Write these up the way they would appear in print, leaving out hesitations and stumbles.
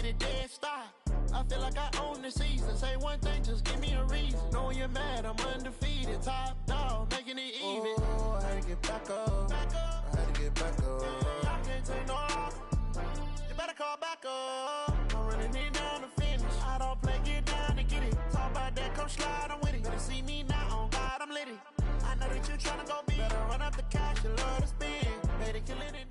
it dead stop. I feel like I own the season. Say one thing, just give me a reason. Know you're mad, I'm undefeated. Top dog, making it even. Oh, I had to get back up. I had to get back up. I can't take no off. You better call back up. I'm running it down to finish. I don't play, get down to get it. Talk about that, come slide, I'm with it. Better see me now, on God, I'm lit it. I know that you tryna go big. Better run up the cash, you love to spend. Better kill it and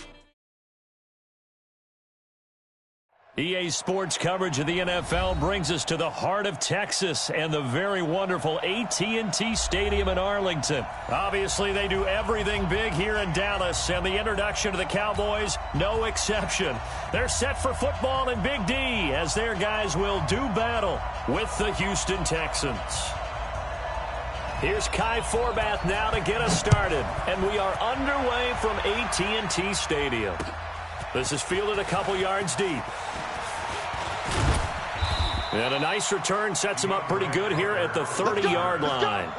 EA Sports coverage of the NFL brings us to the heart of Texas and the very wonderful AT&T Stadium in Arlington. Obviously, they do everything big here in Dallas, and the introduction to the Cowboys, no exception. They're set for football in Big D as their guys will do battle with the Houston Texans. Here's Kai Forbath now to get us started, and we are underway from AT&T Stadium. This is fielded a couple yards deep. And a nice return sets him up pretty good here at the 30-yard line.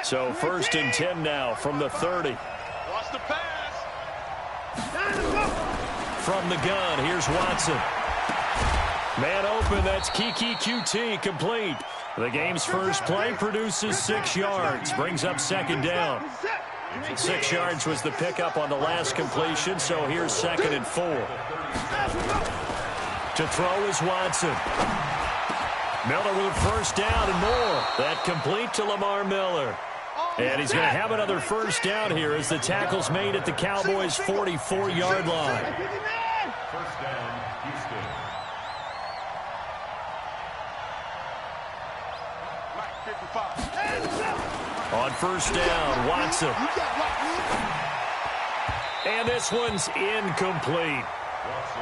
So 1st and 10 now from the 30. Watch the pass. From the gun, here's Watson. Man open, that's Kiki QT complete. The game's first play produces 6 yards, brings up 2nd down. 6 yards was the pickup on the last completion, so here's 2nd and 4. To throw is Watson. Miller with a first down and more. That complete to Lamar Miller. And he's going to have another first down here as the tackle's made at the Cowboys' 44-yard line. First down, Houston. On first down, Watson. And this one's incomplete.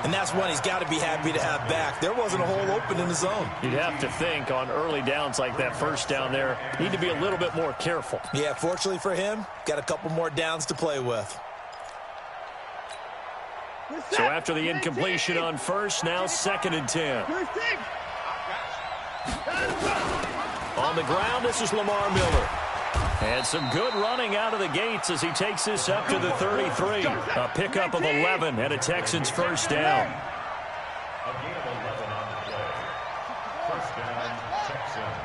And that's one he's got to be happy to have back. There wasn't a hole open in the zone. You'd have to think on early downs like that first down there, need to be a little bit more careful. Yeah, fortunately for him, got a couple more downs to play with. So after the incompletion on first, now 2nd and 10. On the ground, this is Lamar Miller. And some good running out of the gates as he takes this up to the 33. A pickup of 11 and a Texans first down. A gain of 11 on the play. First down, Texans.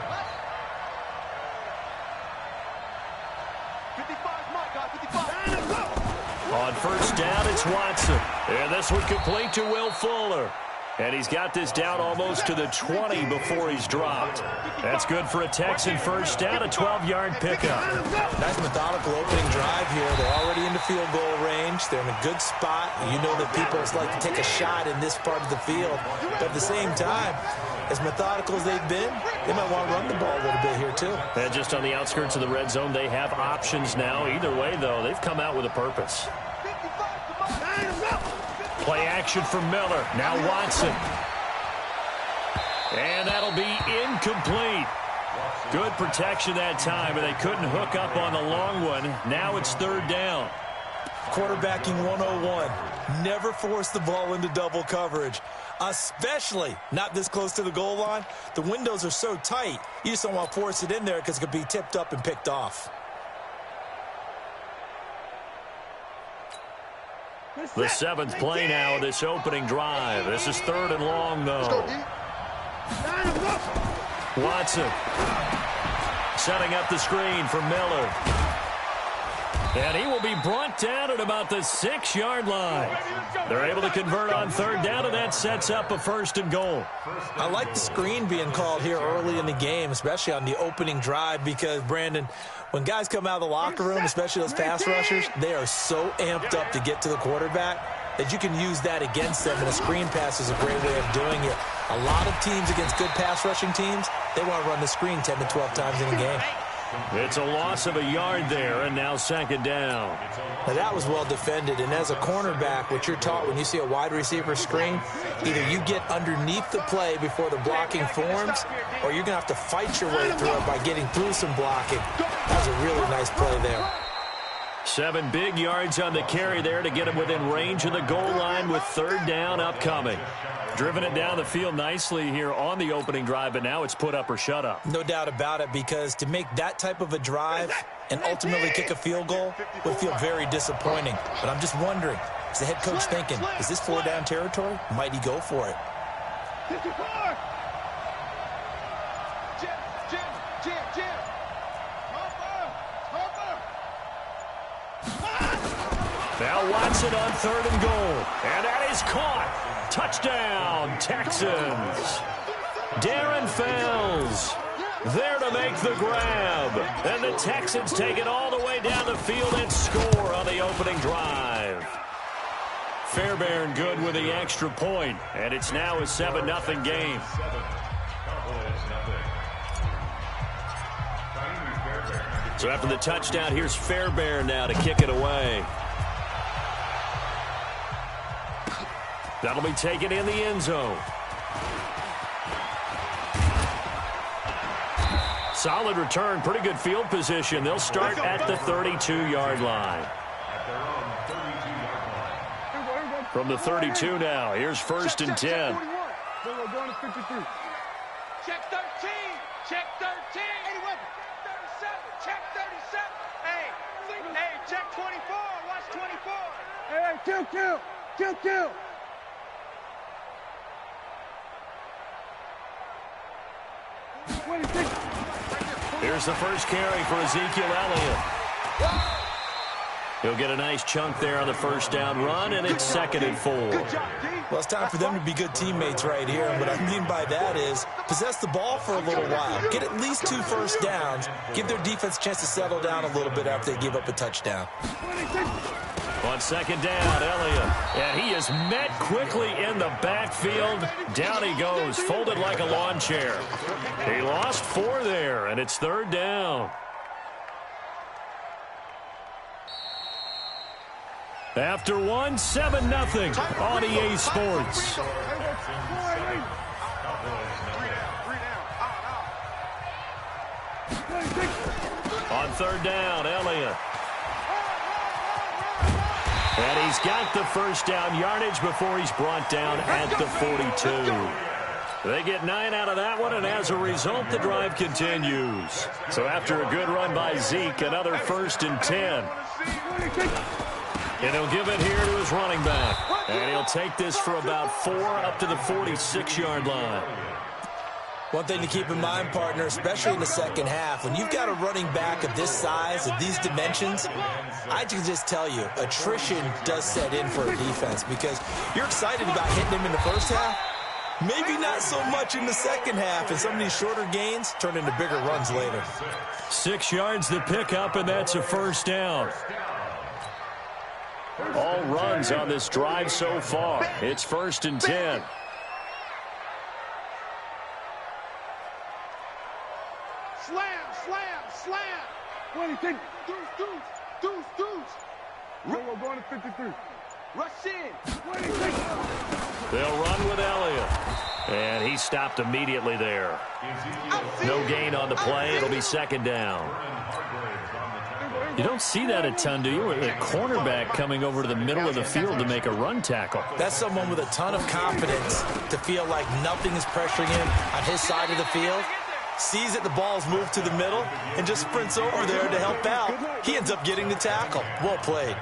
55, my God, 55. On first down, it's Watson. And this one complete to Will Fuller. And he's got this down almost to the 20 before he's dropped. That's good for a Texan first down, a 12-yard pickup. Nice methodical opening drive here. They're already in the field goal range. They're in a good spot. You know that people like to take a shot in this part of the field. But at the same time, as methodical as they've been, they might want to run the ball a little bit here too. And just on the outskirts of the red zone, they have options now. Either way, though, they've come out with a purpose. Play action for Miller. Now Watson. And that'll be incomplete. Good protection that time, but they couldn't hook up on the long one. Now it's 3rd down. Quarterbacking 101. Never force the ball into double coverage, especially not this close to the goal line. The windows are so tight, you just don't want to force it in there because it could be tipped up and picked off. The 7th play now of this opening drive. This is 3rd and long, though. Watson setting up the screen for Miller. And he will be brought down at about the 6-yard line. They're able to convert on 3rd down, and that sets up a 1st and goal. I like the screen being called here early in the game, especially on the opening drive, because, Brandon, when guys come out of the locker room, especially those pass rushers, they are so amped up to get to the quarterback that you can use that against them, and a screen pass is a great way of doing it. A lot of teams against good pass rushing teams, they want to run the screen 10 to 12 times in a game. It's a loss of a yard there, and now 2nd down. Now that was well defended, and as a cornerback, what you're taught when you see a wide receiver screen, either you get underneath the play before the blocking forms, or you're going to have to fight your way through it by getting through some blocking. That was a really nice play there. 7 big yards on the carry there to get him within range of the goal line with 3rd down upcoming. Driven it down the field nicely here on the opening drive, but now it's put up or shut up. No doubt about it, because to make that type of a drive, and ultimately kick a field goal would feel very disappointing. But I'm just wondering, is the head coach thinking, is this 4-down territory? Might he go for it? 54! Jim! Now Watson on 3rd and goal. And that is caught. Touchdown, Texans. Darren Fells there to make the grab. And the Texans take it all the way down the field and score on the opening drive. Fairbairn good with the extra point. And it's now a 7-0 game. So after the touchdown, here's Fairbairn now to kick it away. That'll be taken in the end zone. Solid return, pretty good field position. They'll start at the 32-yard line. From the 32 now, here's 1st and 10. Going to 53. Check 13. Check 13. 37. Check 37. Hey, check 24. Watch 24. Hey, kill. Here's the first carry for Ezekiel Elliott. He'll get a nice chunk there on the 1st down run, and it's 2nd and 4. Well, it's time for them to be good teammates right here. And what I mean by that is possess the ball for a little while. Get at least 2 first downs. Give their defense a chance to settle down a little bit after they give up a touchdown. On 2nd down, Elliott. And he is met quickly in the backfield. Down he goes, folded like a lawn chair. He lost 4 there, and it's 3rd down. After 1, 7-0 on EA Sports. On 3rd down, Elliott. And he's got the 1st down yardage before he's brought down at the 42. They get 9 out of that one, and as a result, the drive continues. So after a good run by Zeke, another 1st and 10. And he'll give it here to his running back. And he'll take this for about 4 up to the 46-yard line. One thing to keep in mind, partner, especially in the second half, when you've got a running back of this size, of these dimensions, I can just tell you, attrition does set in for a defense because you're excited about hitting him in the first half. Maybe not so much in the second half, and some of these shorter gains turn into bigger runs later. 6 yards to pick up, and that's a 1st down. All runs on this drive so far. It's 1st and 10. Slam. 26. Deuce. We're going to 53. Rush in. 26. They'll run with Elliott. And he stopped immediately there. No gain on the play. It'll be 2nd down. You don't see that a ton, do you? A cornerback coming over to the middle of the field to make a run tackle. That's someone with a ton of confidence to feel like nothing is pressuring him on his side of the field. Sees that the ball's moved to the middle and just sprints over there to help out. He ends up getting the tackle. Well played.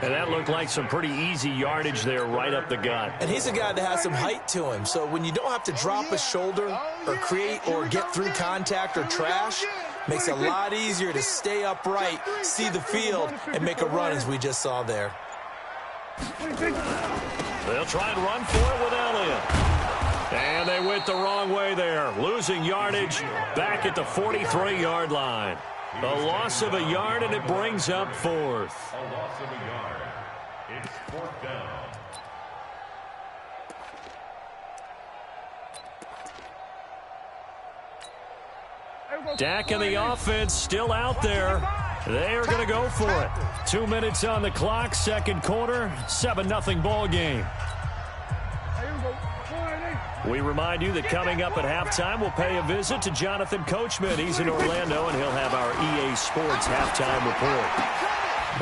And that looked like some pretty easy yardage there right up the gut. And he's a guy that has some height to him. So when you don't have to drop a shoulder or create or get through contact or trash, makes it a lot easier to stay upright, see the field, and make a run as we just saw there. They'll try and run for it with Elliott. And they went the wrong way there. Losing yardage back at the 43-yard line. A loss of a yard, and it brings up 4th. A loss of a yard. It's 4th down. Dak and the offense still out there. They are going to go for it. 2 minutes on the clock, 2nd quarter, 7-0 ball game. We remind you that coming up at halftime, we'll pay a visit to Jonathan Coachman. He's in Orlando, and he'll have our EA Sports halftime report.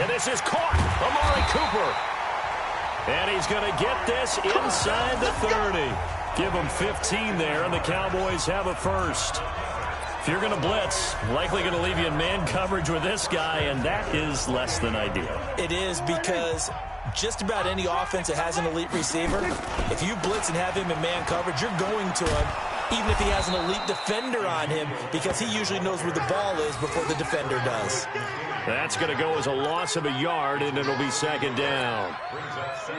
And this is caught. Amari Cooper. And he's going to get this inside the 30. Give him 15 there, and the Cowboys have a 1st. If you're going to blitz, likely going to leave you in man coverage with this guy, and that is less than ideal. It is, because just about any offense that has an elite receiver, if you blitz and have him in man coverage, you're going to him, even if he has an elite defender on him, because he usually knows where the ball is before the defender does. That's going to go as a loss of a yard, and it'll be second down.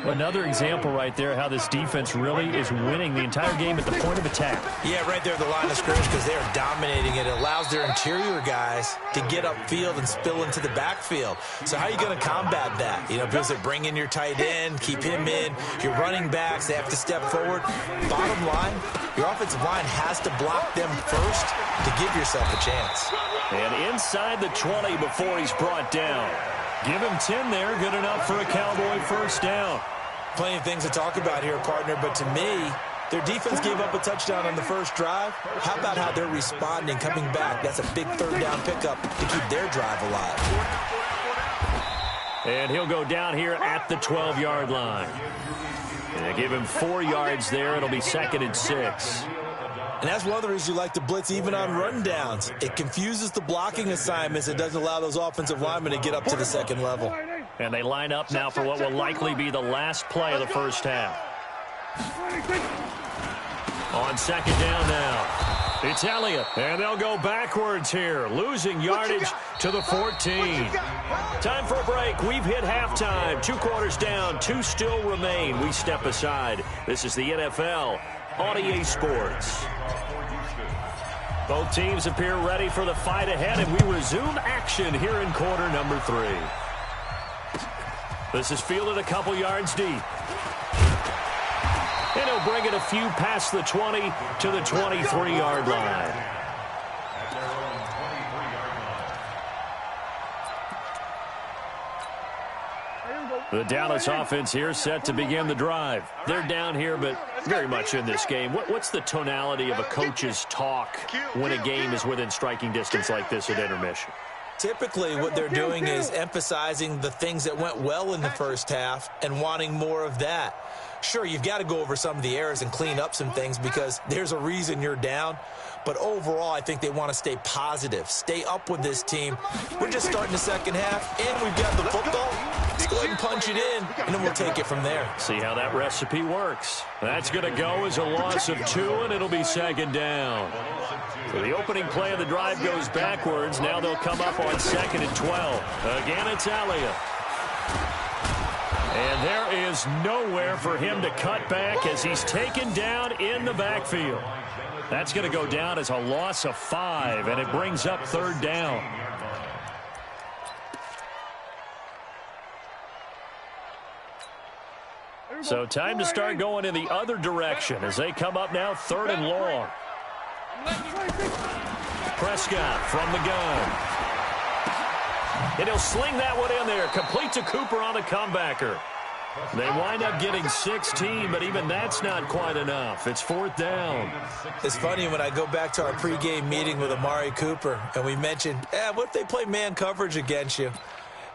Another example right there how this defense really is winning the entire game at the point of attack. Yeah, right there at the line of scrimmage, because they are dominating it. It allows their interior guys to get upfield and spill into the backfield. So how are you going to combat that? You know, because they bring in your tight end, keep him in. Your running backs, they have to step forward. Bottom line, your offensive line has to block them first to give yourself a chance. And inside the 20 before he's brought down. Give him 10 there, good enough for a Cowboy first down. Plenty of things to talk about here, partner, but to me, their defense gave up a touchdown on the first drive. How about how they're responding, coming back? That's a big third down pickup to keep their drive alive. And he'll go down here at the 12-yard line. And they give him 4 yards there. It'll be 2nd and 6. And that's one of the reasons you like to blitz even on rundowns. It confuses the blocking assignments. It doesn't allow those offensive linemen to get up to the second level. And they line up now for what will likely be the last play of the first half. On second down now, it's Elliott. And they'll go backwards here, losing yardage to the 14. Time for a break. We've hit halftime. 2 quarters down, 2 still remain. We step aside. This is the NFL on EA Sports. Both teams appear ready for the fight ahead, and we resume action here in quarter number 3. This is fielded a couple yards deep. And he'll bring it a few past the 20 to the 23-yard line. The Dallas offense here set to begin the drive. They're down here, but very much in this game. What's the tonality of a coach's talk when a game is within striking distance like this at intermission? Typically, what they're doing is emphasizing the things that went well in the first half and wanting more of that. Sure, you've got to go over some of the errors and clean up some things because there's a reason you're down. But overall, I think they want to stay positive, stay up with this team. We're just starting the second half, and we've got the football. Let's go ahead and punch it in, and then we'll take it from there. See how that recipe works. That's going to go as a loss of 2, and it'll be second down. So the opening play of the drive goes backwards. Now they'll come up on 2nd and 12. Again, it's Elliott. And there is nowhere for him to cut back as he's taken down in the backfield. That's going to go down as a loss of 5, and it brings up 3rd down. So time to start going in the other direction as they come up now 3rd and long. Prescott from the gun. And he'll sling that one in there. Complete to Cooper on the comebacker. They wind up getting 16, but even that's not quite enough. It's 4th down. It's funny when I go back to our pregame meeting with Amari Cooper, and we mentioned, what if they play man coverage against you?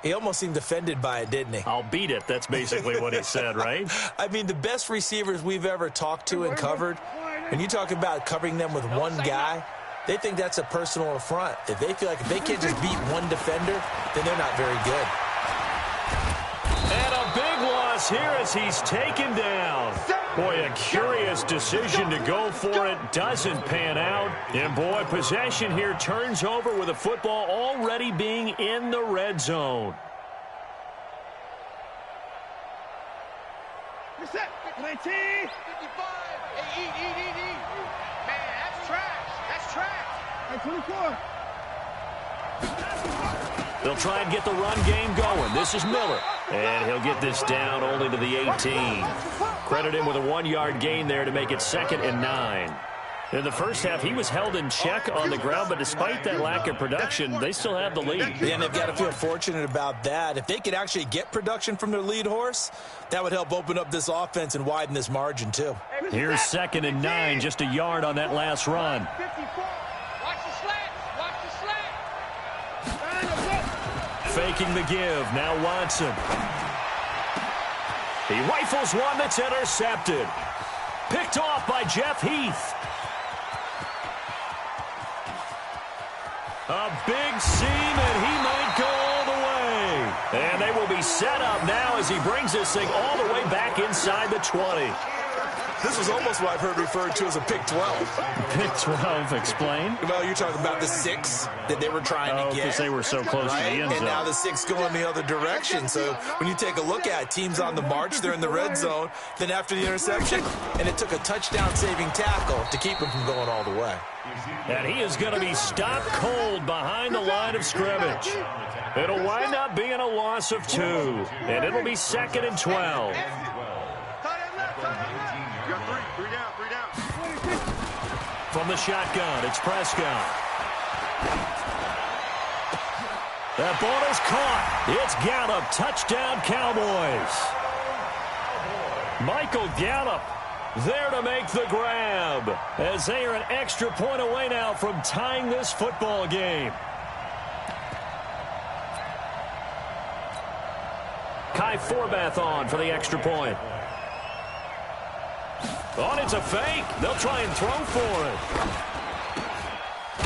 He almost seemed offended by it, didn't he? I'll beat it. That's basically what he said, right? I mean, the best receivers we've ever talked to and covered, when you talk about covering them with one guy, they think that's a personal affront. If they feel like if they can't just beat one defender, then they're not very good. And a big loss here as he's taken down. Boy, a curious decision to go for it. Doesn't pan out. And, boy, possession here turns over with the football already being in the red zone. Reset. 19. 55. Man, that's trash. That's trash. Hey, 24. They'll try and get the run game going. This is Miller. And he'll get this down only to the 18. Credit him with a 1-yard gain there to make it 2nd and 9. In the first half, he was held in check on the ground, but despite that lack of production, they still have the lead. Yeah, and they've got to feel fortunate about that. If they could actually get production from their lead horse, that would help open up this offense and widen this margin, too. Here's 2nd and 9, just a yard on that last run. Watch the slant. Watch the slant. Faking the give. Now Watson. He rifles one that's intercepted. Picked off by Jeff Heath. A big seam, and he might go all the way. And they will be set up now as he brings this thing all the way back inside the 20. This is almost what I've heard referred to as a pick 12. Pick 12, explain? Well, you're talking about the 6 that they were trying to get. Because they were so close to the end zone. And now the 6 going the other direction. So when you take a look at it, teams on the march, they're in the red zone. Then after the interception, and it took a touchdown-saving tackle to keep him from going all the way. And he is going to be stopped cold behind the line of scrimmage. It'll wind up being a loss of 2. And it'll be 2nd and 12. From the shotgun, it's Prescott. That ball is caught. It's Gallup. Touchdown, Cowboys. Michael Gallup there to make the grab, as they are an extra point away now from tying this football game. Kai Forbath on for the extra point. Oh, it's a fake. They'll try and throw for it.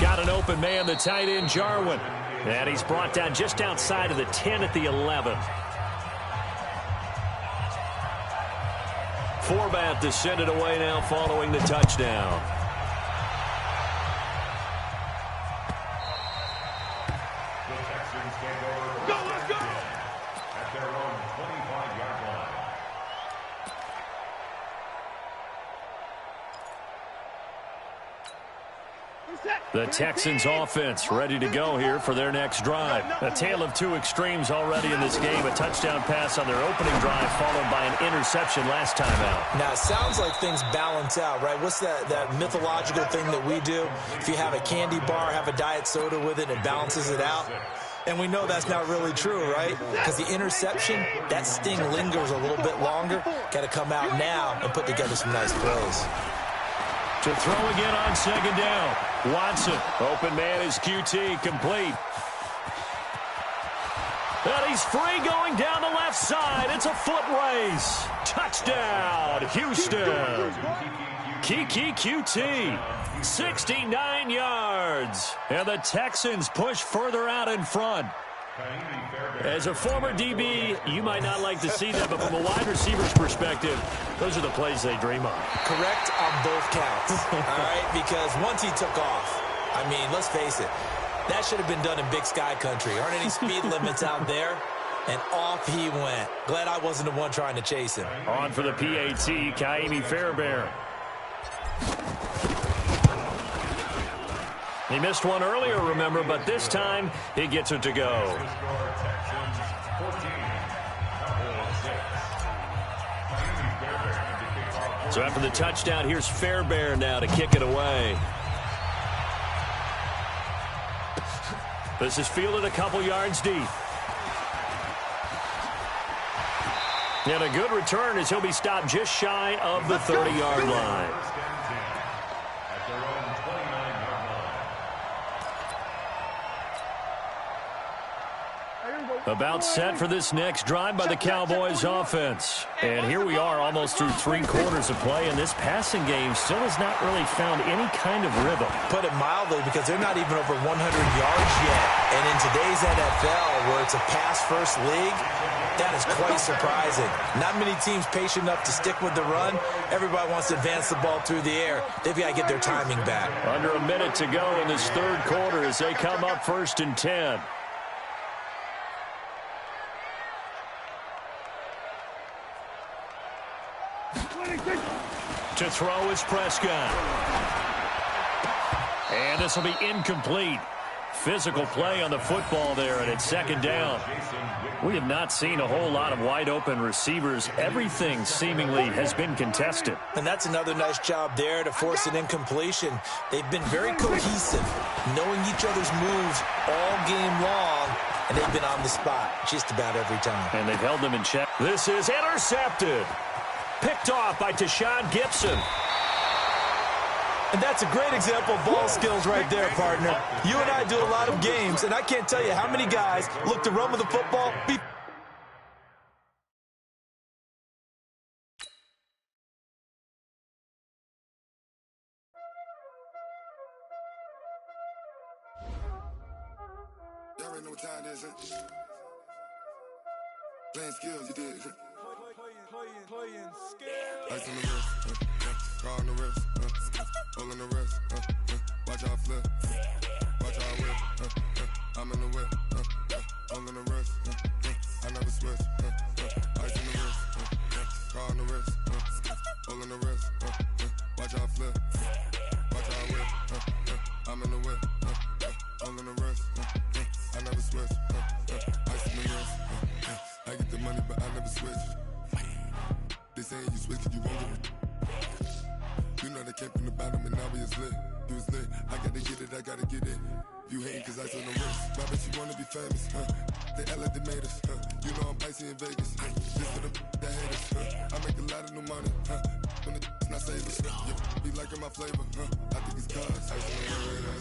Got an open man, the tight end, Jarwin. And he's brought down just outside of the 10 at the 11. Forbath descended away now following the touchdown. The Texans offense ready to go here for their next drive. A tale of 2 extremes already in this game. A touchdown pass on their opening drive followed by an interception last time out. Now, it sounds like things balance out, right? What's that mythological thing that we do? If you have a candy bar, have a diet soda with it, it balances it out. And we know that's not really true, right? Because the interception, that sting lingers a little bit longer. Got to come out now and put together some nice plays. To throw again on 2nd down. Watson, open man is QT, complete. And he's free going down the left side. It's a foot race. Touchdown, Houston. Kiki QT, 69 yards. And the Texans push further out in front. As a former DB, you might not like to see that, but from a wide receiver's perspective, those are the plays they dream of. Correct on both counts, all right? Because once he took off, I mean, let's face it, that should have been done in Big Sky Country. Aren't any speed limits out there? And off he went. Glad I wasn't the one trying to chase him. On for the PAT, Kaimi Fairbairn. He missed one earlier, remember, but this time he gets it to go. So after the touchdown, here's Fairbairn now to kick it away. This is fielded a couple yards deep. And a good return as he'll be stopped just shy of the 30-yard line. About set for this next drive by the Cowboys offense. And here we are almost through 3 quarters of play, and this passing game still has not really found any kind of rhythm. Put it mildly, because they're not even over 100 yards yet. And in today's NFL, where it's a pass-first league, that is quite surprising. Not many teams patient enough to stick with the run. Everybody wants to advance the ball through the air. They've got to get their timing back. Under a minute to go in this 3rd quarter as they come up 1st and 10. To throw is Prescott. And this will be incomplete. Physical play on the football there, and it's 2nd down. We have not seen a whole lot of wide-open receivers. Everything seemingly has been contested. And that's another nice job there to force an incompletion. They've been very cohesive, knowing each other's moves all game long, and they've been on the spot just about every time. And they've held them in check. This is intercepted. Picked off by Tashawn Gibson. And that's a great example of ball skills right there, partner. You and I do a lot of games, and I can't tell you how many guys look to run with the football. this. Playing skills, you did. Playing skills. Ice on the wrist, car on the wrist, all on the wrist, watch how I flip, watch how I whip, I'm in the whip, all on the wrist, I never switch, ice on the wrist, car on the wrist, all on the wrist, watch how I flip, watch how I whip, I'm in the whip, all on the wrist, I never switch, ice on the wrist, I get the money but I never switch. They saying you switch and you won't get it. You know they came from the bottom and now we is lit. You was lit, I gotta get it, I gotta get it. You hating cause ice on the wrist. Why bet you wanna be famous, They act like they made us, You know I'm icy in Vegas, This for the that hate us, I make a lot of new money, When it's not savers, You be liking my flavor, I think it's cause ice on the wrist.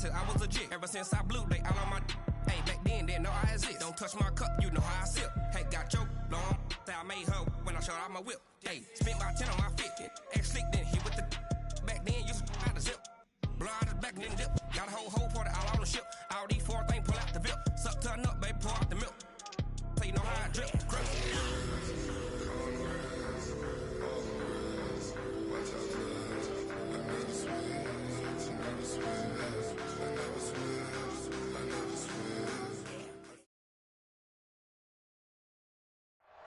I was legit ever since I blew they all on my hey back then didn't know I exist. Don't touch my cup, you know how I sip. Hey, got your long that I made her when I showed out my whip. Hey, spent my 10 on my fit. Ex slick then hit with the back then used to out the zip. Blow out the back and then dip. Got a whole party all on the ship. All these four things pull out the VIP. Suck to a nut, baby, pour out the milk. So you know how I drip. Crip.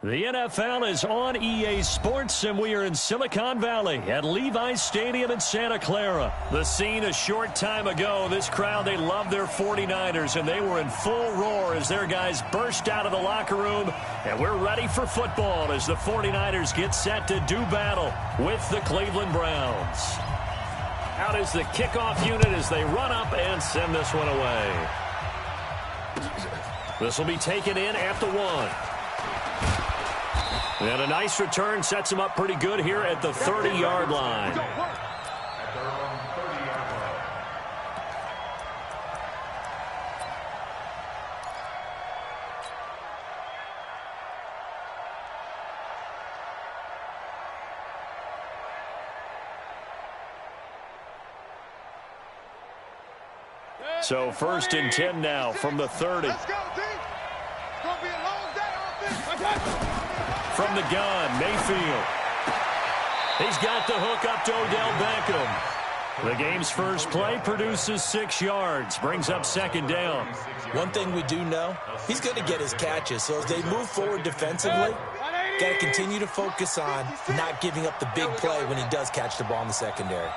The NFL is on EA Sports, and we are in Silicon Valley at Levi's Stadium in Santa Clara. The scene a short time ago. This crowd, they love their 49ers, and they were in full roar as their guys burst out of the locker room. And we're ready for football as the 49ers get set to do battle with the Cleveland Browns. Out is the kickoff unit as they run up and send this one away. This will be taken in at the 1. And a nice return sets him up pretty good here at the 30-yard line. At their own 30-yard line. So 1st and 10 now from the 30. Let's go, team. It's going to be a long day offense. From the gun, Mayfield. He's got the hook up to Odell Beckham. The game's first play produces 6 yards, brings up 2nd down. One thing we do know, he's going to get his catches. So as they move forward defensively, got to continue to focus on not giving up the big play when he does catch the ball in the secondary.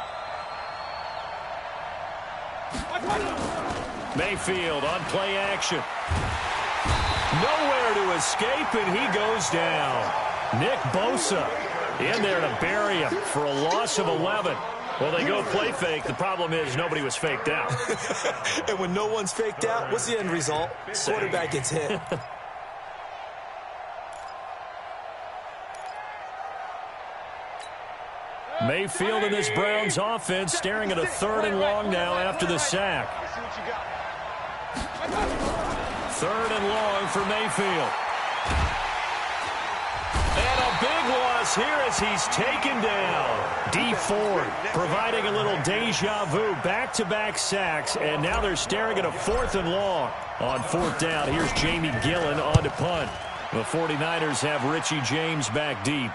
Mayfield on play action. Nowhere to escape, and he goes down. Nick Bosa in there to bury him for a loss of 11. Well, they go play fake. The problem is nobody was faked out. And when no one's faked out, what's the end result? Quarterback gets hit. Mayfield in this Browns offense staring at a 3rd and long now after the sack. 3rd and long for Mayfield. And a big loss here as he's taken down. D Ford providing a little deja vu, back-to-back sacks, and now they're staring at a 4th and long. On 4th down, here's Jamie Gillen on to punt. The 49ers have Richie James back deep.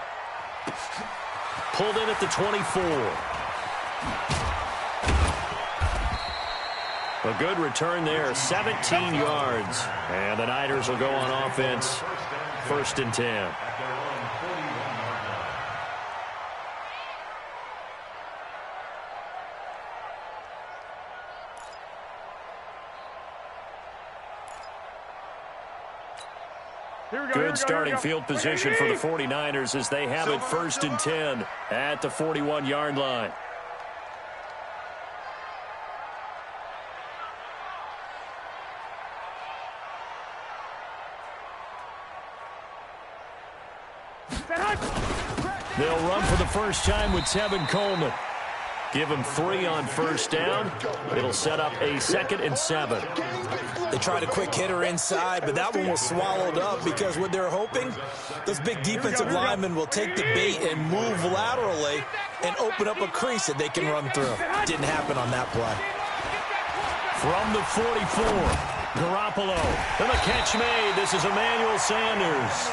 Pulled in at the 24. A good return there, 17 yards. And the Niners will go on offense, 1st and 10. Good starting field position for the 49ers as they have it 1st and 10 at the 41-yard line. They'll run for the first time with Tevin Coleman. Give him 3 on 1st down. It'll set up a 2nd and 7. They tried a quick hitter inside, but that one was swallowed up because what they're hoping, those big defensive linemen will take the bait and move laterally and open up a crease that they can run through. Didn't happen on that play. From the 44, Garoppolo. And the catch made. This is Emmanuel Sanders.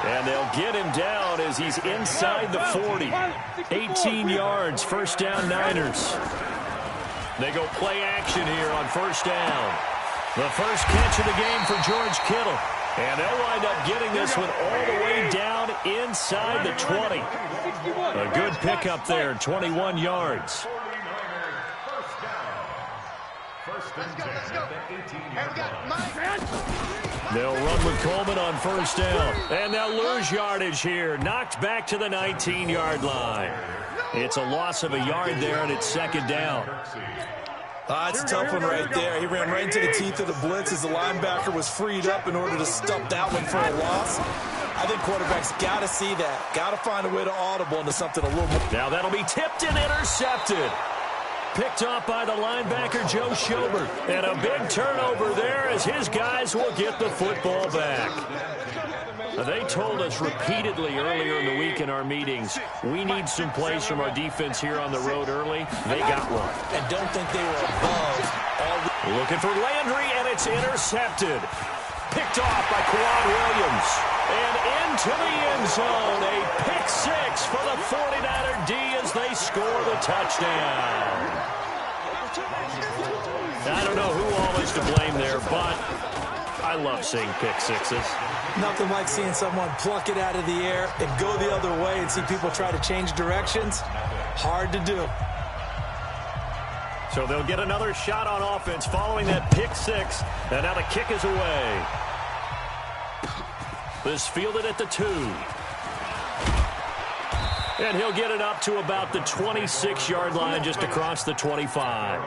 And they'll get him down as he's inside the 40. 18 yards, 1st down Niners. They go play action here on 1st down. The first catch of the game for George Kittle. And they'll wind up getting this one all the way down inside the 20. A good pickup there, 21 yards. They'll run with Coleman on 1st down. And they'll lose yardage here. Knocked back to the 19-yard line. It's a loss of a yard there, and it's 2nd down. It's a tough one right there. He ran right into the teeth of the blitz as the linebacker was freed up in order to stop that one for a loss. I think quarterbacks got to see that. Got to find a way to audible into something a little more. Now that'll be tipped and intercepted. Picked off by the linebacker, Joe Schobert. And a big turnover there as his guys will get the football back. They told us repeatedly earlier in the week in our meetings, we need some plays from our defense here on the road early. They got one. And don't think they were above. Looking for Landry, and it's intercepted. Picked off by Quan Williams. And into the end zone, a pick 6 for the 49er D as they score the touchdown. I don't know who all is to blame there, but I love seeing pick sixes. Nothing like seeing someone pluck it out of the air and go the other way and see people try to change directions. Hard to do. So they'll get another shot on offense following that pick 6. And now the kick is away. This fielded at the 2. And he'll get it up to about the 26-yard line, just across the 25.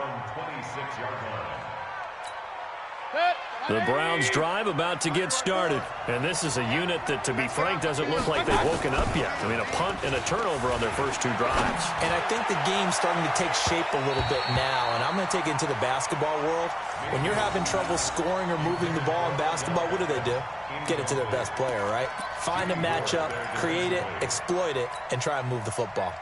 The Browns drive about to get started. And this is a unit that, to be frank, doesn't look like they've woken up yet. I mean, a punt and a turnover on their first 2 drives. And I think the game's starting to take shape a little bit now. And I'm going to take it into the basketball world. When you're having trouble scoring or moving the ball in basketball, what do? Get it to their best player, right? Find a matchup, create it, exploit it, and try and move the football.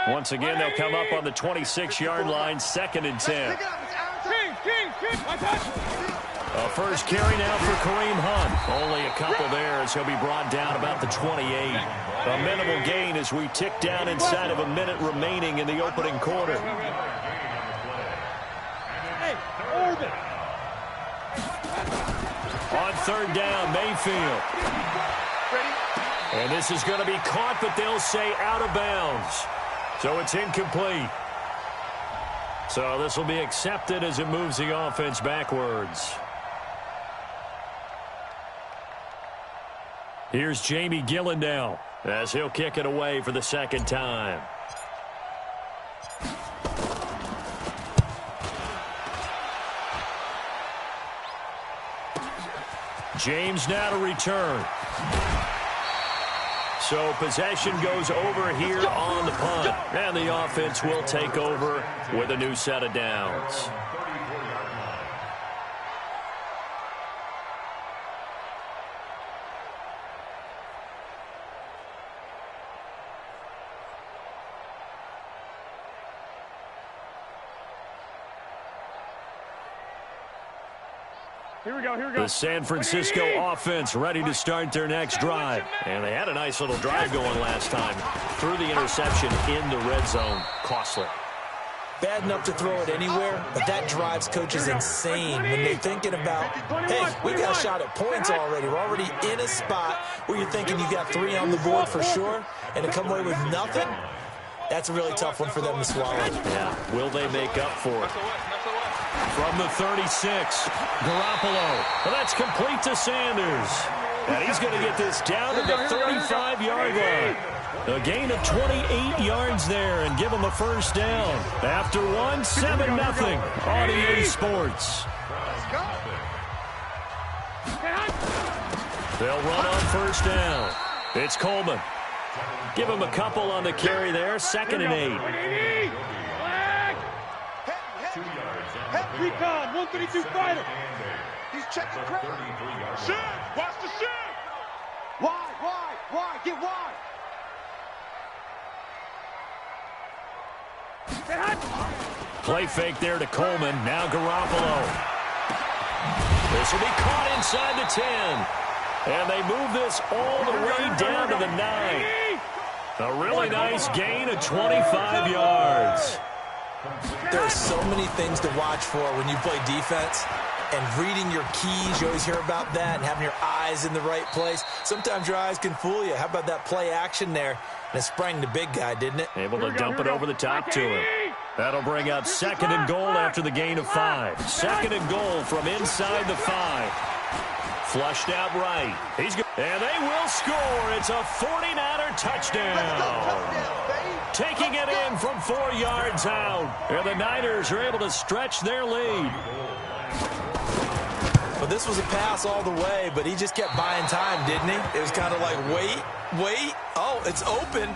Once again, they'll come up on the 26-yard line, 2nd and 10. A first carry now for Kareem Hunt. Only a couple there as he'll be brought down about the 28. A minimal gain as we tick down inside of a minute remaining in the opening quarter. On 3rd down, Mayfield. And this is going to be caught, but they'll say out of bounds. So it's incomplete. So this will be accepted as it moves the offense backwards. Here's Jamie Gillen now as he'll kick it away for the 2nd time. James now to return. So possession goes over here on the punt. And the offense will take over with a new set of downs. Here we go. The San Francisco offense ready to start their next drive. And they had a nice little drive going last time. Threw the interception in the red zone. Costly. Bad enough to throw it anywhere, but that drives coaches insane when they're thinking about, hey, we got a shot at points already. We're already in a spot where you're thinking you got 3 on the board for sure, and to come away with nothing, that's a really tough one for them to swallow. Yeah. Will they make up for it? From the 36, Garoppolo. Well, that's complete to Sanders. And he's going to get this down to the 35-yard line. A gain of 28 yards there and give him a first down. After one, 7-0 on EA Sports. They'll run on first down. It's Coleman. Give him a couple on the carry there. 2nd and 8. Recon, 132 fighter. He's checking credit. Shit, watch the shit. Wide, get wide. Play fake there to Coleman. Now Garoppolo. This will be caught inside the 10. And they move this all the way down to the 9. A really nice gain of 25 yards. There are so many things to watch for when you play defense. And reading your keys, you always hear about that, and having your eyes in the right place. Sometimes your eyes can fool you. How about that play action there? And it sprang the big guy, didn't it? Able to dump it over the top to him. That'll bring up 2nd and goal after the gain of 5. 2nd and goal from inside the 5. Flushed out right. And they will score. It's a 49er touchdown. Taking it in from 4 yards out. And the Niners are able to stretch their lead. Well, this was a pass all the way, but he just kept buying time, didn't he? It was kind of like, wait. Oh, it's open.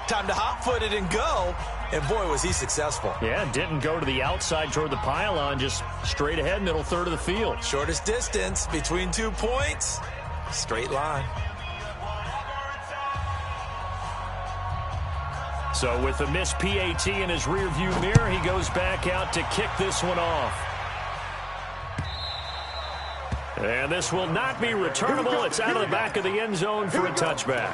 Time to hot-foot it and go. And, boy, was he successful. Yeah, didn't go to the outside toward the pylon, just straight ahead, middle third of the field. Shortest distance between 2 points. Straight line. So with the missed PAT in his rearview mirror, he goes back out to kick this one off. And this will not be returnable. It's out of the back of the end zone for a touchback.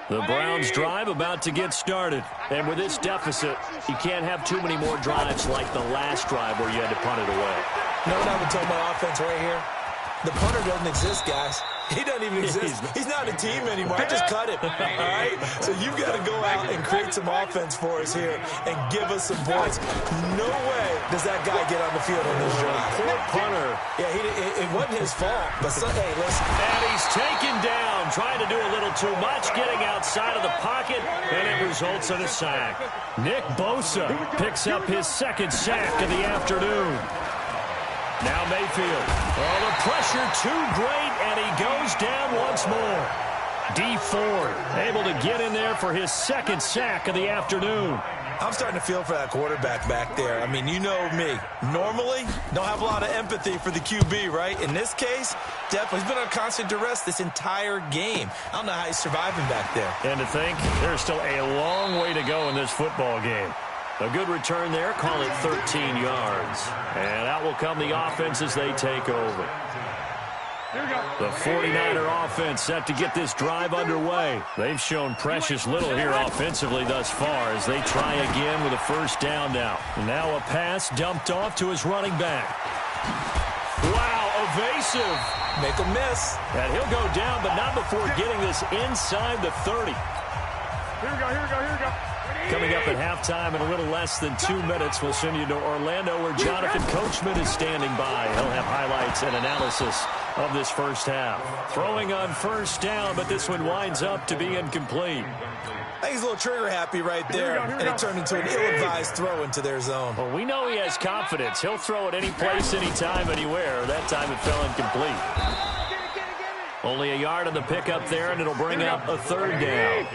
The Browns drive about to get started. And with this deficit, you can't have too many more drives like the last drive where you had to punt it away. You know what I would tell my offense right here? The punter doesn't exist, guys. He doesn't even exist. He's not a team anymore. I just cut him. All right? So you've got to go out and create some offense for us here and give us some points. No way does that guy get on the field on this drive. Poor punter. Yeah, it wasn't his fault. But, hey, listen. And he's taken down, trying to do a little too much, getting outside of the pocket, and it results in a sack. Nick Bosa picks up his 2nd sack of the afternoon. Now Mayfield. Oh, the pressure too great, and he goes down once more. D Ford able to get in there for his 2nd sack of the afternoon. I'm starting to feel for that quarterback back there. I mean, you know me. Normally, don't have a lot of empathy for the QB, right? In this case, definitely. He's been on constant duress this entire game. I don't know how he's surviving back there. And to think, there's still a long way to go in this football game. A good return there, call it 13 yards. And out will come the offense as they take over. The 49er offense set to get this drive underway. They've shown precious little here offensively thus far as they try again with a first down now. Now a pass dumped off to his running back. Wow, evasive. Make a miss. And he'll go down, but not before getting this inside the 30. Here we go. Coming up at halftime in a little less than 2 minutes, we'll send you to Orlando where Jonathan Coachman is standing by. He'll have highlights and analysis of this first half. Throwing on first down, but this one winds up to be incomplete. I think he's a little trigger happy right there, and it turned into an ill-advised throw into their zone. Well, we know he has confidence. He'll throw it any place, anytime, anywhere. That time it fell incomplete. Only a yard on the pickup there, and it'll bring up a 3rd down.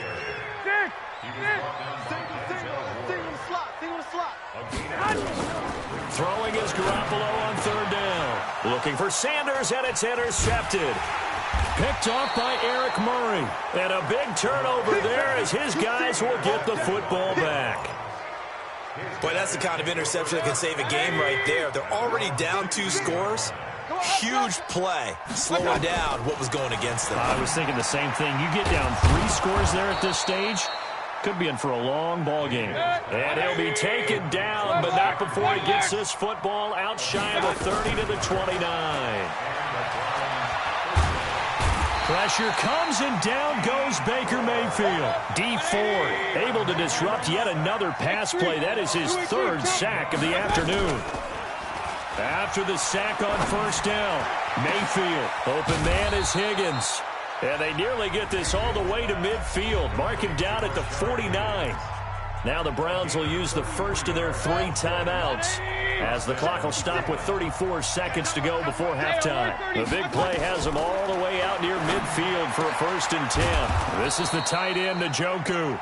Throwing is Garoppolo on 3rd down. Looking for Sanders, and it's intercepted. Picked off by Eric Murray. And a big turnover there as his guys will get the football back. Boy, that's the kind of interception that can save a game right there. They're already down 2 scores. Huge play, slowing down what was going against them. I was thinking the same thing. You get down 3 scores there at this stage, Could be in for a long ball game. And he'll be taken down, but not before he gets this football out shy of the 30 to the 29. Pressure comes, and down goes Baker Mayfield. D Ford able to disrupt yet another pass play. That is his third sack of the afternoon. After the sack on first down, Mayfield. Open man is Higgins. And they nearly get this all the way to midfield. Mark him down at the 49. Now the Browns will use the first of their 3 timeouts, as the clock will stop with 34 seconds to go before halftime. The big play has them all the way out near midfield for a 1st and 10. This is the tight end, Njoku.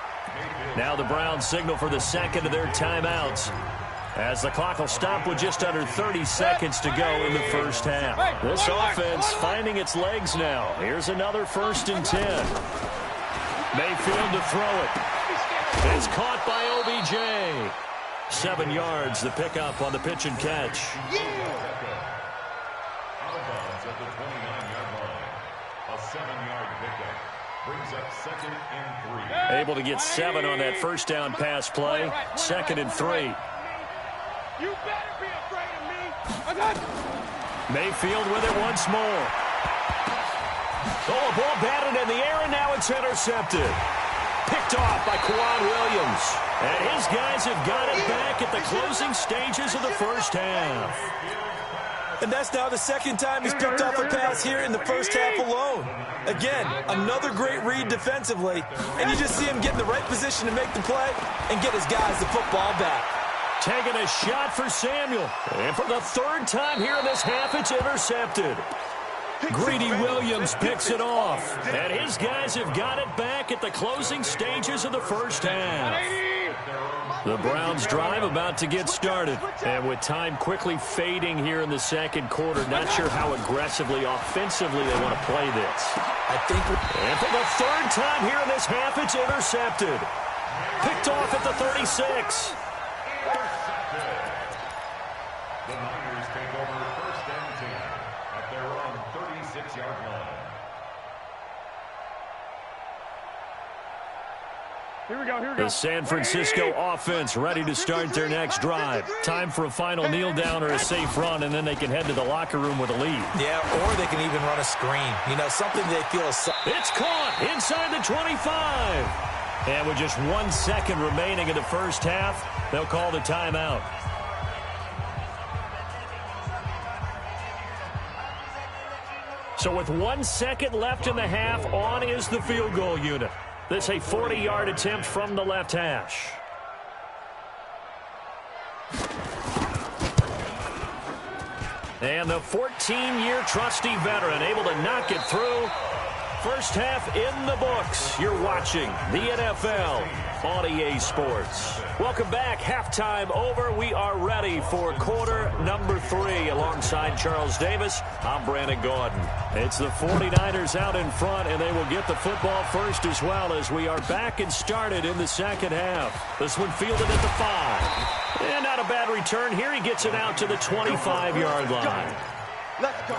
Now the Browns signal for the second of their timeouts, as the clock will stop with just under 30 seconds to go in the first half. This offense finding its legs now. Here's another 1st and 10. Mayfield to throw it. It's caught by OBJ. 7 yards, the pickup on the pitch and catch. Out of bounds at the 29-yard line. A 7-yard pickup. Brings up 2nd and 3. Able to get 7 on that first down pass play. 2nd and 3. You better be afraid of me. I got you. Mayfield with it once more. Oh, a ball batted in the air, and now it's intercepted. Picked off by Kwan Williams. And his guys have got it back at the closing stages of the first half. And that's now the second time he's picked off a pass here in the first half alone. Again, another great read defensively, and you just see him get in the right position to make the play and get his guys the football back. Taking a shot for Samuel. And for the 3rd time here in this half, it's intercepted. Greedy Williams picks it off. And his guys have got it back at the closing stages of the first half. The Browns drive about to get started. And with time quickly fading here in the second quarter, not sure how aggressively, offensively they want to play this. And for the 3rd time here in this half, it's intercepted. Picked off at the 36. The Niners take over 1st and 10 at their own 36-yard line. Here we go. The San Francisco offense ready to start their next drive. Time for a final kneel down or a safe run, and then they can head to the locker room with a lead. Yeah, or they can even run a screen. You know, something they feel is... It's caught inside the 25. And with just 1 second remaining in the first half, they'll call the timeout. So with 1 second left in the half, on is the field goal unit. This a 40-yard attempt from the left hash. And the 14-year trusty veteran able to knock it through. First half in the books. You're watching the NFL on EA Sports. Welcome back. Halftime over. We are ready for quarter number 3. Alongside Charles Davis, I'm Brandon Gordon. It's the 49ers out in front, and they will get the football first as well, as we are back and started in the second half. This one fielded at the 5. And not a bad return here. He gets it out to the 25-yard line. Let's go.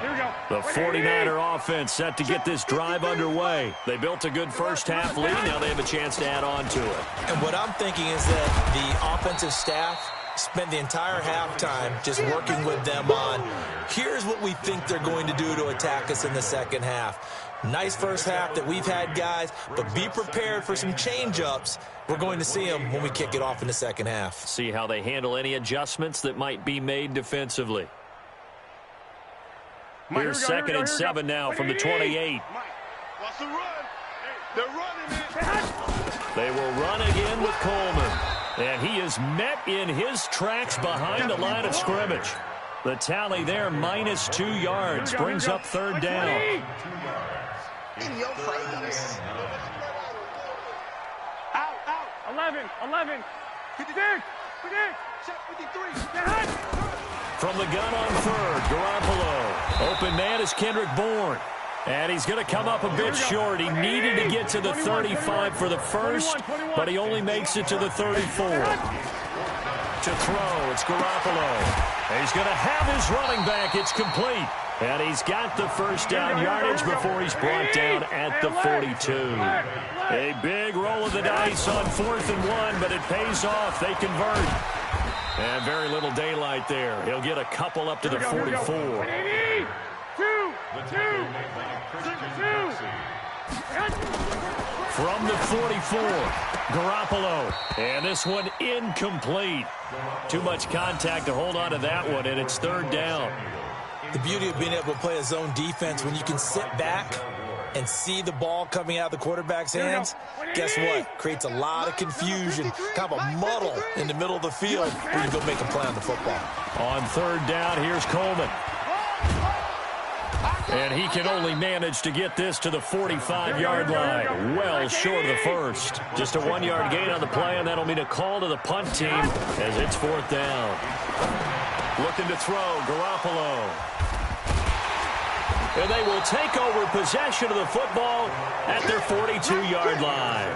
Here we go. The 49er offense set to get this drive underway. They built a good first half lead. Now they have a chance to add on to it. And what I'm thinking is that the offensive staff spent the entire halftime just working with them on, here's what we think they're going to do to attack us in the second half. Nice first half that we've had, guys, but be prepared for some change-ups. We're going to see them when we kick it off in the second half. See how they handle any adjustments that might be made defensively. Here's 2nd and 7 now from the 28. What's the run? They're running it. They will run again with Coleman. And he is met in his tracks behind the line of scrimmage. The tally there, minus 2 yards, brings up 3rd down. In your face. Out. 11. 56. 53. From the gun on 3rd, Garoppolo. Open man is Kendrick Bourne. And he's going to come up a bit short. He needed to get to the 35 for the first, but he only makes it to the 34. To throw, it's Garoppolo. He's going to have his running back. It's complete. And he's got the first down yardage before he's brought down at the 42. A big roll of the dice on 4th and 1, but it pays off. They convert. And very little daylight there. He'll get a couple up to the 44. From the 44, Garoppolo. And this one incomplete. Too much contact to hold on to that one, and it's 3rd down. The beauty of being able to play a zone defense, when you can sit back and see the ball coming out of the quarterback's hands, guess what? Creates a lot of confusion, kind of a muddle in the middle of the field where you go make a play on the football. On 3rd down, here's Coleman. And he can only manage to get this to the 45-yard line. Well short of the first. Just a 1-yard gain on the play, and that'll mean a call to the punt team as it's 4th down. Looking to throw, Garoppolo. And they will take over possession of the football at their 42-yard line.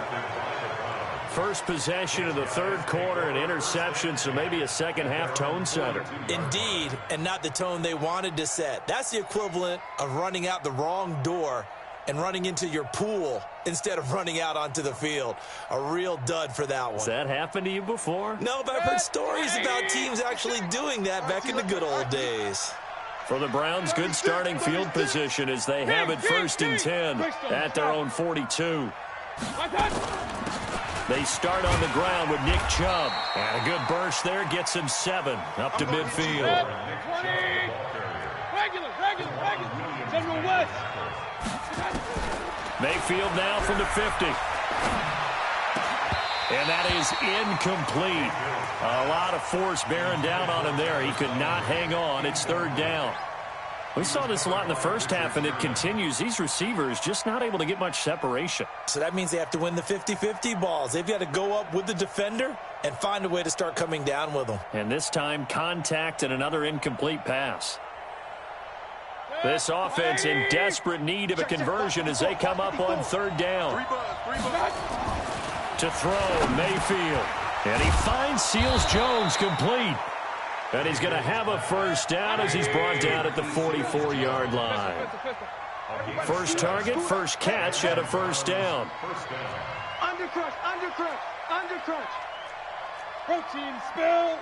First possession of the 3rd quarter, an interception, so maybe a second-half tone setter. Indeed, and not the tone they wanted to set. That's the equivalent of running out the wrong door and running into your pool instead of running out onto the field. A real dud for that one. Has that happened to you before? No, but I've heard stories about teams actually doing that back in the good old days. For the Browns, good starting field position as they have it 1st and 10 at their own 42. They start on the ground with Nick Chubb. And a good burst there gets him 7 up to midfield. General West. Mayfield now from the 50. And that is incomplete. A lot of force bearing down on him there. He could not hang on. It's 3rd down. We saw this a lot in the first half, and it continues. These receivers just not able to get much separation. So that means they have to win the 50-50 balls. They've got to go up with the defender and find a way to start coming down with them. And this time, contact and another incomplete pass. This offense in desperate need of a conversion as they come up on 3rd down. To throw, Mayfield. And he finds Seals-Jones complete. And he's going to have a first down as he's brought down at the 44-yard line. First target, first catch at a first down. Undercrush, undercrush, undercrush. Protein spill.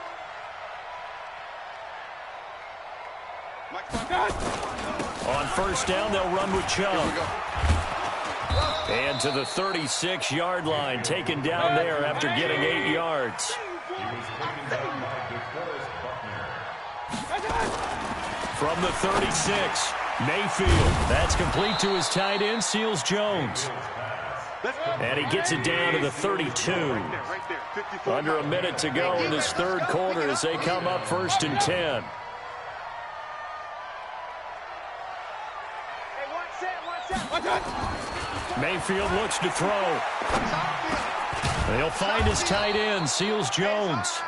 On first down, they'll run with Chubb. And to the 36-yard line, taken down there after getting 8 yards. From the 36, Mayfield. That's complete to his tight end, Seals-Jones. And he gets it down to the 32. Under a minute to go in this 3rd quarter as they come up 1st and 10. Mayfield looks to throw. He'll find his tight end, Seals-Jones.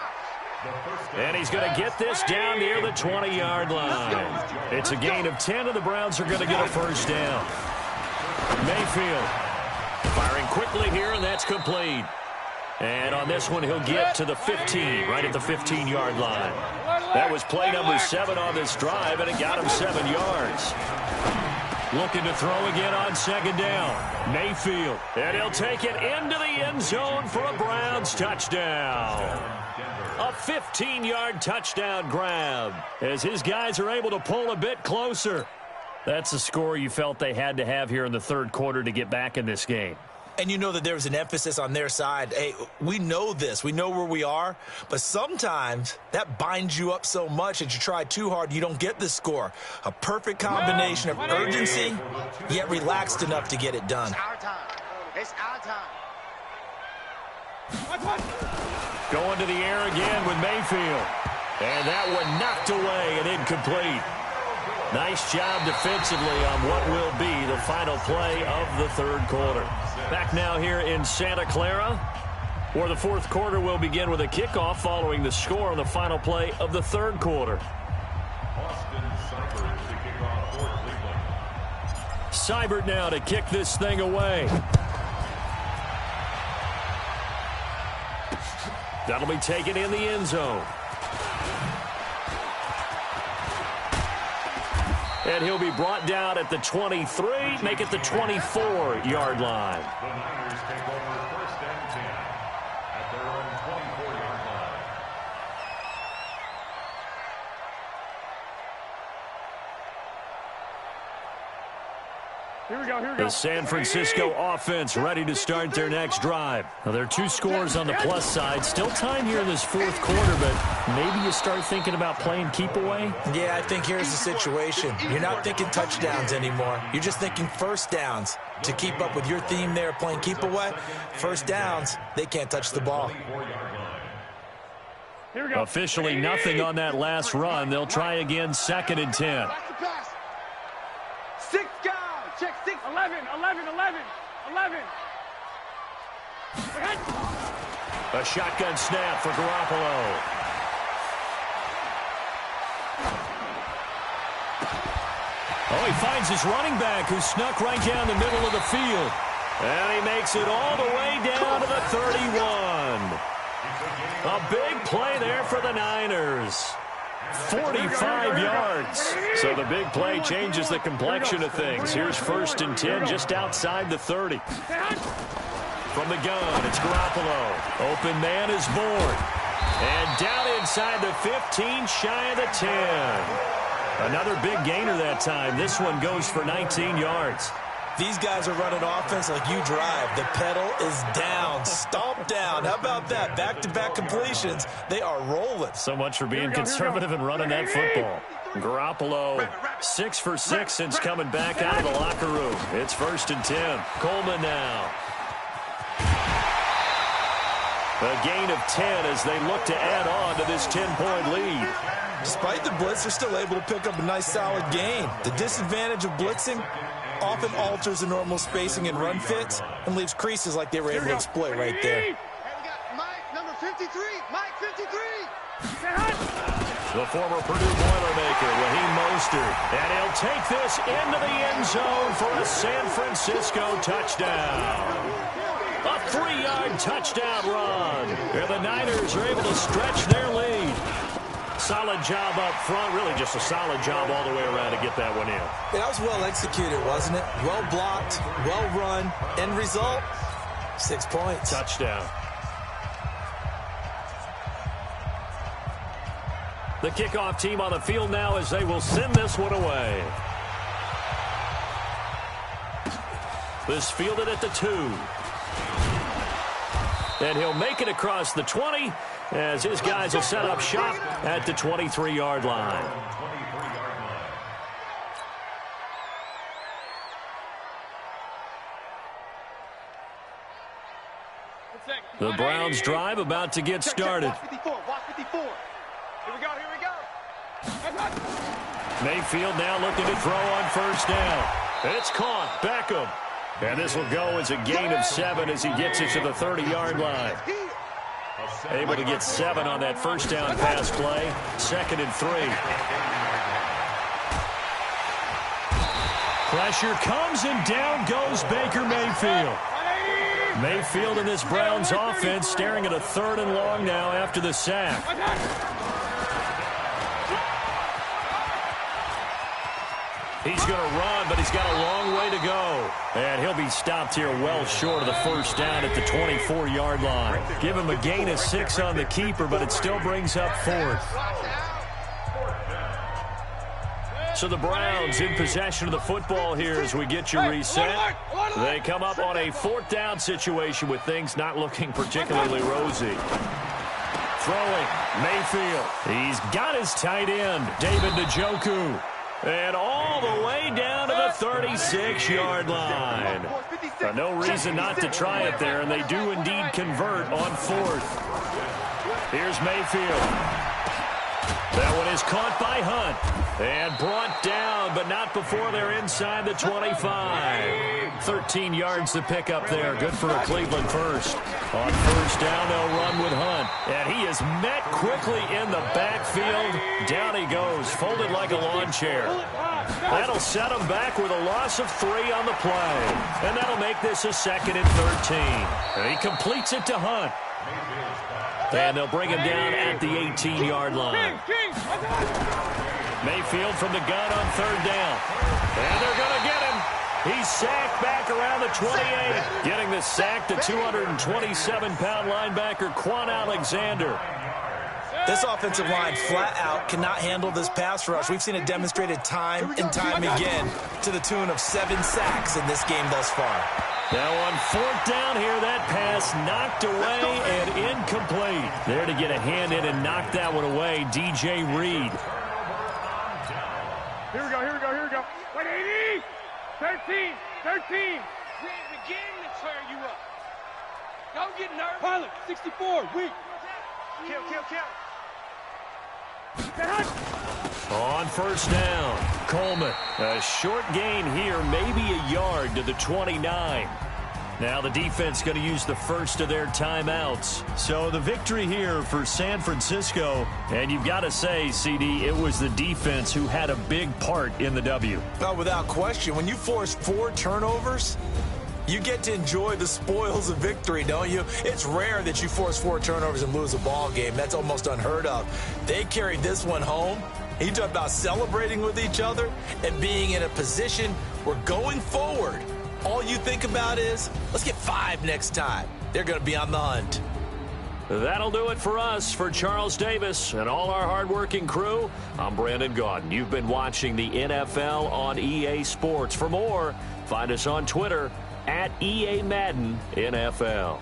And he's going to get this down near the 20-yard line. It's a gain of 10, and the Browns are going to get a first down. Mayfield firing quickly here, and that's complete. And on this one, he'll get to the 15, right at the 15-yard line. That was play number 7 on this drive, and it got him 7 yards. Looking to throw again on 2nd down. Mayfield. And he'll take it into the end zone for a Browns touchdown. A 15-yard touchdown grab as his guys are able to pull a bit closer. That's the score you felt they had to have here in the 3rd quarter to get back in this game. And you know that there was an emphasis on their side. Hey, we know this. We know where we are. But sometimes that binds you up so much that you try too hard, you don't get the score. A perfect combination of urgency, yet relaxed enough to get it done. It's our time. It's our time. Going to the air again with Mayfield. And that one knocked away and incomplete. Nice job defensively on what will be the final play of the 3rd quarter. Back now here in Santa Clara, where the 4th quarter will begin with a kickoff following the score on the final play of the 3rd quarter. Seibert now to kick this thing away. That'll be taken in the end zone. And he'll be brought down at the 23, make it the 24-yard line. The Niners take over 1st and 10 at their own 24-yard line. Here we go. The San Francisco offense ready to start their next drive. Now, there are 2 scores on the plus side. Still time here in this 4th quarter, but maybe you start thinking about playing keep away? Yeah, I think here's the situation. You're not thinking touchdowns anymore. You're just thinking first downs. To keep up with your theme there, playing keep away, first downs, they can't touch the ball. Officially nothing on that last run. They'll try again, 2nd and 10. 6 guys. Check 6. 11. A shotgun snap for Garoppolo. Oh, he finds his running back who snuck right down the middle of the field. And he makes it all the way down to the 31. A big play there for the Niners. 45 yards. So the big play changes the complexion of things. Here's 1st and 10 just outside the 30. From the gun, it's Garoppolo. Open man is Bourne. And down inside the 15, shy of the 10. Another big gainer that time. This one goes for 19 yards. These guys are running offense like you drive. The pedal is down, stomp down. How about that? Back-to-back completions. They are rolling. So much for being conservative and running that football. Garoppolo, 6 for 6 since coming back out of the locker room. It's 1st and 10. Coleman now. A gain of 10 as they look to add on to this 10-point lead. Despite the blitz, they're still able to pick up a nice, solid gain. The disadvantage of blitzing often alters the normal spacing and run fits and leaves creases like they were able to exploit right there. Hey, we got Mike, number 53. Mike, 53. The former Purdue Boilermaker, Raheem Mostert. And he'll take this into the end zone for a San Francisco touchdown. A 3-yard touchdown run. And the Niners are able to stretch their lead. Solid job up front. Really just a solid job all the way around to get that one in. Yeah, that was well executed, wasn't it? Well blocked, well run. End result, 6 points. Touchdown. The kickoff team on the field now as they will send this one away. This fielded at the 2. And he'll make it across the 20 as his guys will set up shop at the 23-yard line. The Browns drive about to get started. Watch 54. Watch 54. Here we go. Mayfield now looking to throw on 1st down. It's caught. Beckham. And this will go as a gain of 7 as he gets it to the 30-yard line. Able to get 7 on that 1st down pass play. 2nd and 3. Pressure comes and down goes Baker Mayfield. Mayfield in this Browns offense staring at a 3rd and long now after the sack. He's going to run, but he's got a long way to go. And he'll be stopped here well short of the 1st down at the 24-yard line. Give him a gain of 6 on the keeper, but it still brings up 4th. So the Browns in possession of the football here as we get you reset. They come up on a 4th down situation with things not looking particularly rosy. Throwing, Mayfield. He's got his tight end, David Njoku. And all the way down to the 36-yard line. No reason not to try it there, and they do indeed convert on 4th. Here's Mayfield. That one is caught by Hunt. And brought down, but not before they're inside the 25. 13 yards to pick up there. Good for a Cleveland first. On 1st down, they'll run with Hunt. And he is met quickly in the backfield. Down he goes, folded like a lawn chair. That'll set him back with a loss of 3 on the play. And that'll make this a 2nd and 13. And he completes it to Hunt. And they'll bring him down at the 18-yard line. Mayfield from the gun on 3rd down. And they're going to get him. He's sacked back around the 28. Getting the sack to 227-pound linebacker Quan Alexander. This offensive line flat out cannot handle this pass rush. We've seen it demonstrated time and time again to the tune of 7 sacks in this game thus far. Now on 4th down here, that pass knocked away and incomplete. There to get a hand in and knock that one away, DJ Reed. Here we go. Wait, 80! 13! We ain't beginning to tear you up. Don't get nervous. Pilot, 64, weak. Kill. On 1st down, Coleman. A short gain here, maybe a yard to the 29. Now the defense going to use the first of their timeouts. So the victory here for San Francisco. And you've got to say, CD, it was the defense who had a big part in the W. Oh, without question. When you force 4 turnovers, you get to enjoy the spoils of victory, don't you? It's rare that you force 4 turnovers and lose a ball game. That's almost unheard of. They carried this one home. You talk about celebrating with each other and being in a position where going forward, all you think about is, let's get 5 next time. They're going to be on the hunt. That'll do it for us. For Charles Davis and all our hardworking crew, I'm Brandon Gaudin. You've been watching the NFL on EA Sports. For more, find us on Twitter @EA Madden NFL.